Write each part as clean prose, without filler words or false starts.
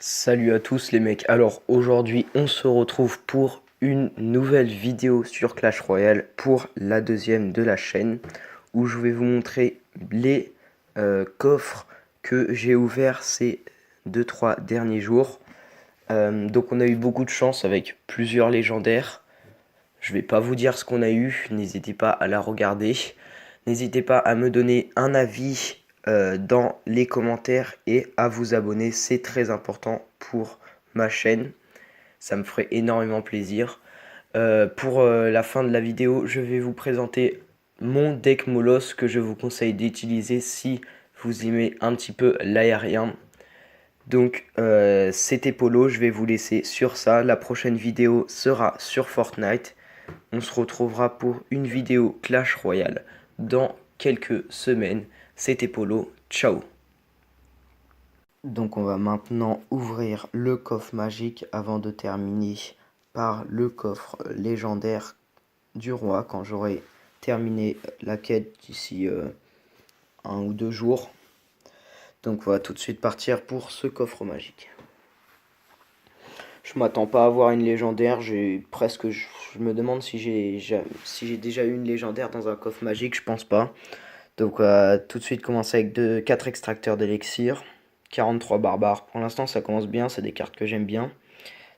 Salut à tous les mecs, alors aujourd'hui on se retrouve pour une nouvelle vidéo sur Clash Royale pour la deuxième de la chaîne où je vais vous montrer les coffres que j'ai ouverts ces 2-3 derniers jours. Donc on a eu beaucoup de chance avec plusieurs légendaires. Je vais pas vous dire ce qu'on a eu, n'hésitez pas à la regarder. N'hésitez pas à me donner un avis dans les commentaires et à vous abonner, c'est très important pour ma chaîne. Ça me ferait énormément plaisir. Pour la fin de la vidéo, je vais vous présenter mon deck Molos que je vous conseille d'utiliser si vous aimez un petit peu l'aérien. Donc c'était Polo, je vais vous laisser sur ça. La prochaine vidéo sera sur Fortnite. On se retrouvera pour une vidéo Clash Royale dans quelques semaines. C'était Polo, ciao. Donc on va maintenant ouvrir le coffre magique avant de terminer par le coffre légendaire du roi quand j'aurai terminé la quête d'ici 1 ou 2 jours. Donc on va tout de suite partir pour ce coffre magique. Je m'attends pas à avoir une légendaire, je me demande si j'ai déjà eu une légendaire dans un coffre magique, je pense pas. Donc tout de suite commencer avec 4 extracteurs d'élixir, 43 barbares. Pour l'instant ça commence bien, c'est des cartes que j'aime bien.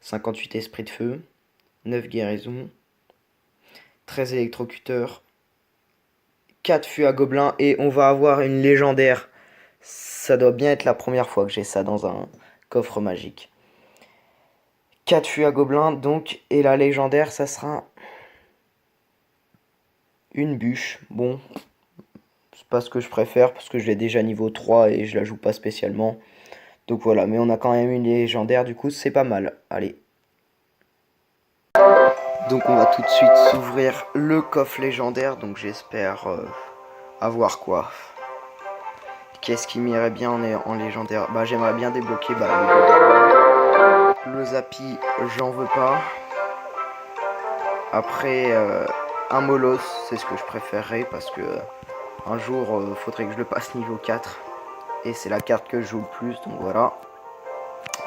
58 esprits de feu, 9 guérisons, 13 électrocuteurs, 4 fûts à gobelins et on va avoir une légendaire. Ça doit bien être la première fois que j'ai ça dans un coffre magique. 4 fûts à gobelins donc, et la légendaire ça sera une bûche. Bon, c'est pas ce que je préfère parce que je l'ai déjà niveau 3 et je la joue pas spécialement. Donc voilà, mais on a quand même une légendaire, du coup c'est pas mal. Allez. Donc on va tout de suite s'ouvrir le coffre légendaire, donc j'espère avoir quoi. Qu'est-ce qui m'irait bien en légendaire? Bah j'aimerais bien débloquer le Zappy, j'en veux pas. Après un Molos, c'est ce que je préférerais parce que un jour faudrait que je le passe niveau 4. Et c'est la carte que je joue le plus, donc voilà.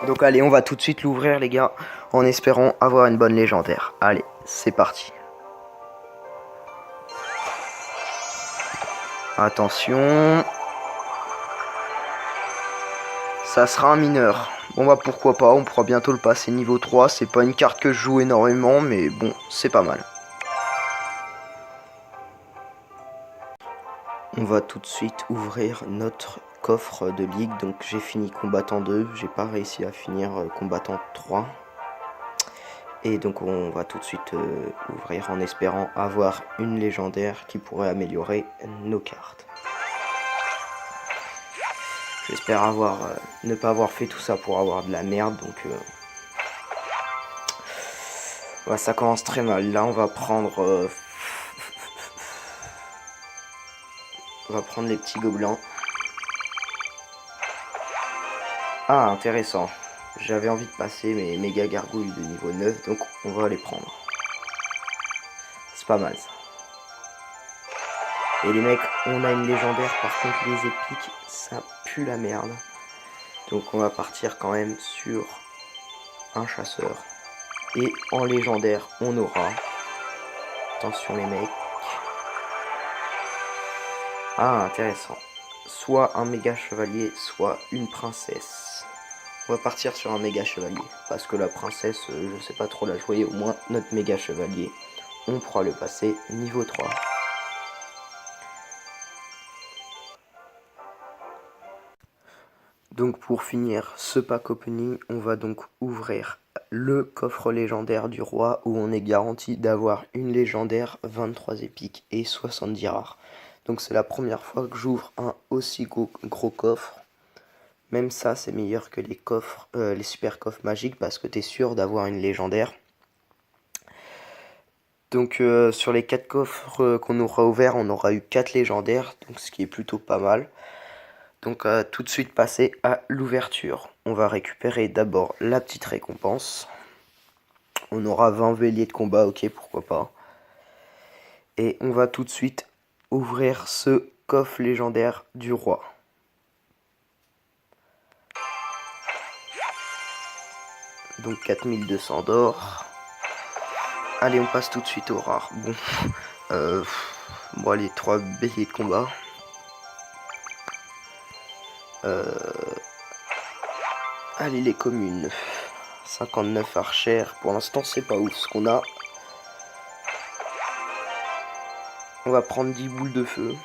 Donc allez, on va tout de suite l'ouvrir les gars, en espérant avoir une bonne légendaire. Allez, c'est parti. Attention. Ça sera un mineur. Bon bah pourquoi pas, on pourra bientôt le passer niveau 3. C'est pas une carte que je joue énormément, mais bon, c'est pas mal. On va tout de suite ouvrir notre coffre de ligue. Donc j'ai fini combattant 2, j'ai pas réussi à finir combattant 3. Et donc on va tout de suite ouvrir en espérant avoir une légendaire qui pourrait améliorer nos cartes. J'espère ne pas avoir fait tout ça pour avoir de la merde, donc ouais, ça commence très mal. Là on va prendre les petits gobelins. Ah, intéressant. J'avais envie de passer mes méga gargouilles de niveau 9, donc on va les prendre. C'est pas mal ça. Et les mecs, on a une légendaire, par contre les épiques, ça pue la merde. Donc on va partir quand même sur un chasseur. Et en légendaire, on aura... Attention les mecs. Ah, intéressant. Soit un méga chevalier, soit une princesse. On va partir sur un méga chevalier. Parce que la princesse, je sais pas trop la jouer. Au moins, notre méga chevalier, on pourra le passer niveau 3. Donc pour finir ce pack opening, on va donc ouvrir le coffre légendaire du roi où on est garanti d'avoir une légendaire, 23 épiques et 70 rares. Donc c'est la première fois que j'ouvre un aussi gros coffre. Même ça c'est meilleur que les coffres, les super coffres magiques parce que tu es sûr d'avoir une légendaire. Donc sur les 4 coffres qu'on aura ouverts, on aura eu 4 légendaires, donc ce qui est plutôt pas mal. Donc tout de suite passer à l'ouverture. On va récupérer d'abord la petite récompense. On aura 20 véliers de combat, ok, pourquoi pas. Et on va tout de suite ouvrir ce coffre légendaire du roi. Donc 4200 d'or. Allez, on passe tout de suite au rare. Bon, bon allez, 3 béliers de combat. Allez, les communes. 59 archères. Pour l'instant, c'est pas ouf ce qu'on a. On va prendre 10 boules de feu.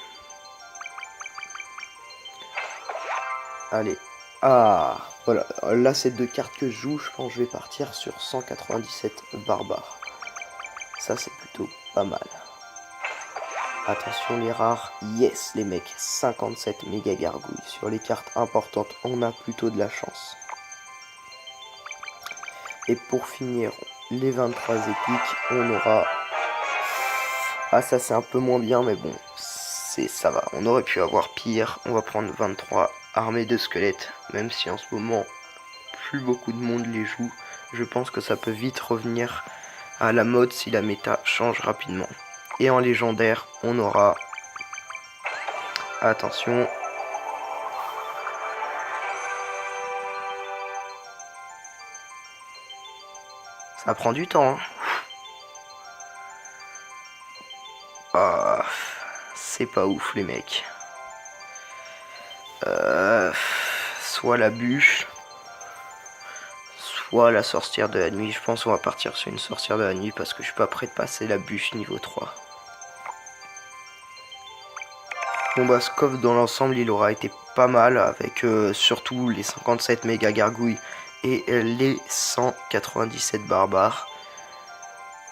Allez. Ah, voilà. Là, c'est 2 cartes que je joue. Je pense que je vais partir sur 197 barbares. Ça, c'est plutôt pas mal. Attention, les rares. Yes, les mecs. 57 méga gargouilles. Sur les cartes importantes, on a plutôt de la chance. Et pour finir, les 23 épiques, on aura... Ah, ça, c'est un peu moins bien, mais bon, ça va. On aurait pu avoir pire. On va prendre 23 armées de squelettes, même si en ce moment, plus beaucoup de monde les joue. Je pense que ça peut vite revenir à la mode si la méta change rapidement. Et en légendaire, on aura... Attention. Ça prend du temps, hein. Ah, c'est pas ouf, les mecs. Soit la bûche, soit la sorcière de la nuit. Je pense qu'on va partir sur une sorcière de la nuit parce que je suis pas prêt de passer la bûche niveau 3. Bon bah ce coffre dans l'ensemble il aura été pas mal avec surtout les 57 méga gargouilles et les 197 barbares.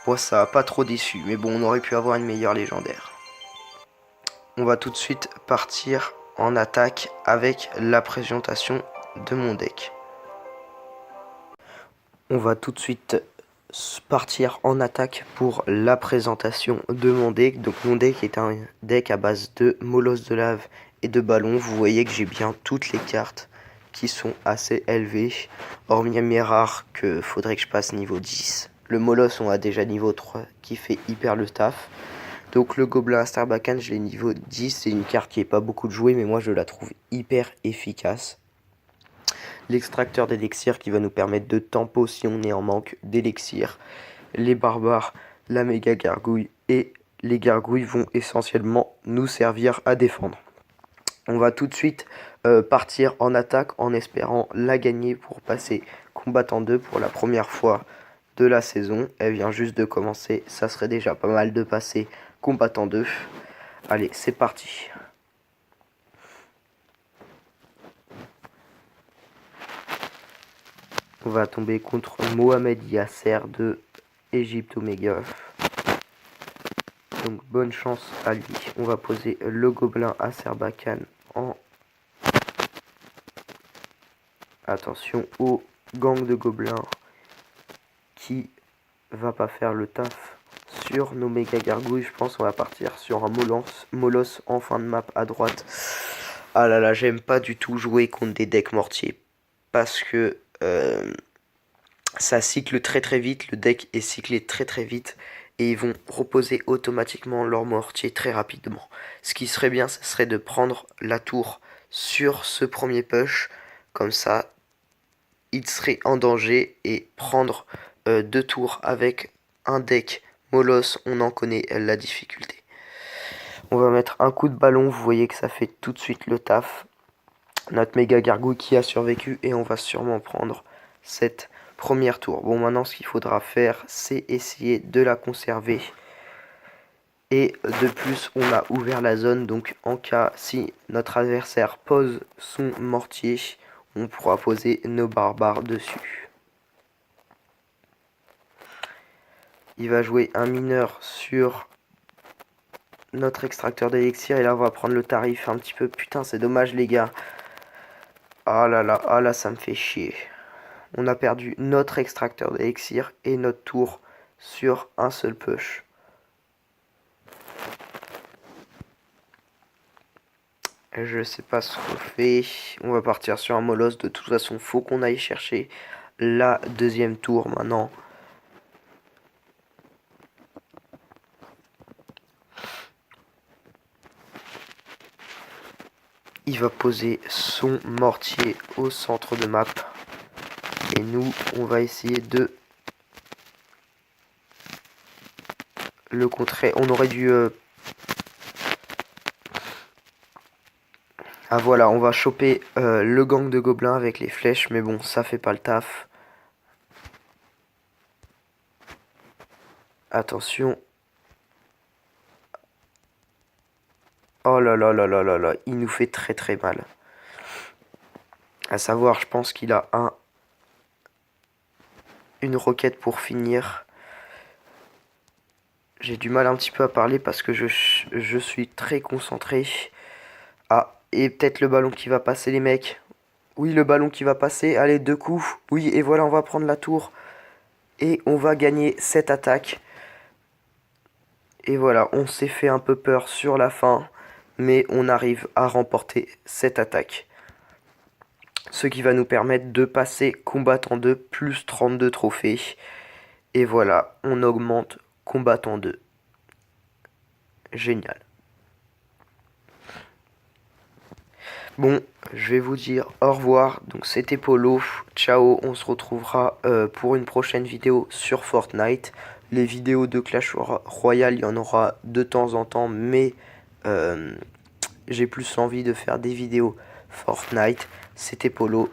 Bon ça a pas trop déçu mais bon on aurait pu avoir une meilleure légendaire. On va tout de suite partir en attaque avec la présentation de mon deck. On va tout de suite partir en attaque pour la présentation de mon deck. Donc mon deck est un deck à base de molosse de lave et de ballons. Vous voyez que j'ai bien toutes les cartes qui sont assez élevées. Hormis mes rares que faudrait que je passe niveau 10. Le molosse on a déjà niveau 3 qui fait hyper le taf. Donc le gobelin Astarbakhan je l'ai niveau 10. C'est une carte qui est pas beaucoup jouée mais moi je la trouve hyper efficace. L'extracteur d'élixir qui va nous permettre de tempo si on est en manque d'élixir. Les barbares, la méga gargouille et les gargouilles vont essentiellement nous servir à défendre. On va tout de suite partir en attaque en espérant la gagner pour passer combattant 2 pour la première fois de la saison. Elle vient juste de commencer, ça serait déjà pas mal de passer combattant 2. Allez, c'est parti. On va tomber contre Mohamed Yasser de Egypte Omega. Donc bonne chance à lui. On va poser le gobelin Astarbakhan en... Attention au gang de gobelins qui va pas faire le taf sur nos méga gargouilles. Je pense qu'on va partir sur un molosse en fin de map à droite. Ah là là, j'aime pas du tout jouer contre des decks mortiers parce que ça cycle très très vite, le deck est cyclé très très vite et ils vont reposer automatiquement leur mortier très rapidement. Ce qui serait bien, ce serait de prendre la tour sur ce premier push, comme ça il serait en danger et prendre 2 tours avec un deck molosse, on en connaît la difficulté. On va mettre un coup de ballon, vous voyez que ça fait tout de suite le taf. Notre méga gargouille qui a survécu et on va sûrement prendre cette première tour. Bon, maintenant ce qu'il faudra faire c'est essayer de la conserver. Et de plus on a ouvert la zone, donc en cas si notre adversaire pose son mortier, on pourra poser nos barbares dessus. Il va jouer un mineur sur notre extracteur d'élixir et là on va prendre le tarif un petit peu. Putain c'est dommage les gars. Ah là ça me fait chier. On a perdu notre extracteur d'élixir et notre tour sur un seul push. Je sais pas ce qu'on fait. On va partir sur un molosse. De toute façon, faut qu'on aille chercher la deuxième tour maintenant. Il va poser son mortier au centre de map. Et nous, on va essayer de le contrer. On aurait dû... Ah voilà, on va choper le gang de gobelins avec les flèches. Mais bon, ça fait pas le taf. Attention. Oh là là là là là là, il nous fait très très mal. À savoir, je pense qu'il a une roquette pour finir. J'ai du mal un petit peu à parler parce que je suis très concentré. Ah, et peut-être le ballon qui va passer, les mecs. Oui, le ballon qui va passer. Allez, 2 coups. Oui, et voilà, on va prendre la tour. Et on va gagner cette attaque. Et voilà, on s'est fait un peu peur sur la fin. Mais on arrive à remporter cette attaque. Ce qui va nous permettre de passer combattant 2 plus 32 trophées. Et voilà, on augmente combattant 2. Génial. Bon, je vais vous dire au revoir. Donc c'était Polo. Ciao, on se retrouvera pour une prochaine vidéo sur Fortnite. Les vidéos de Clash Royale, il y en aura de temps en temps, mais j'ai plus envie de faire des vidéos Fortnite. C'était Polo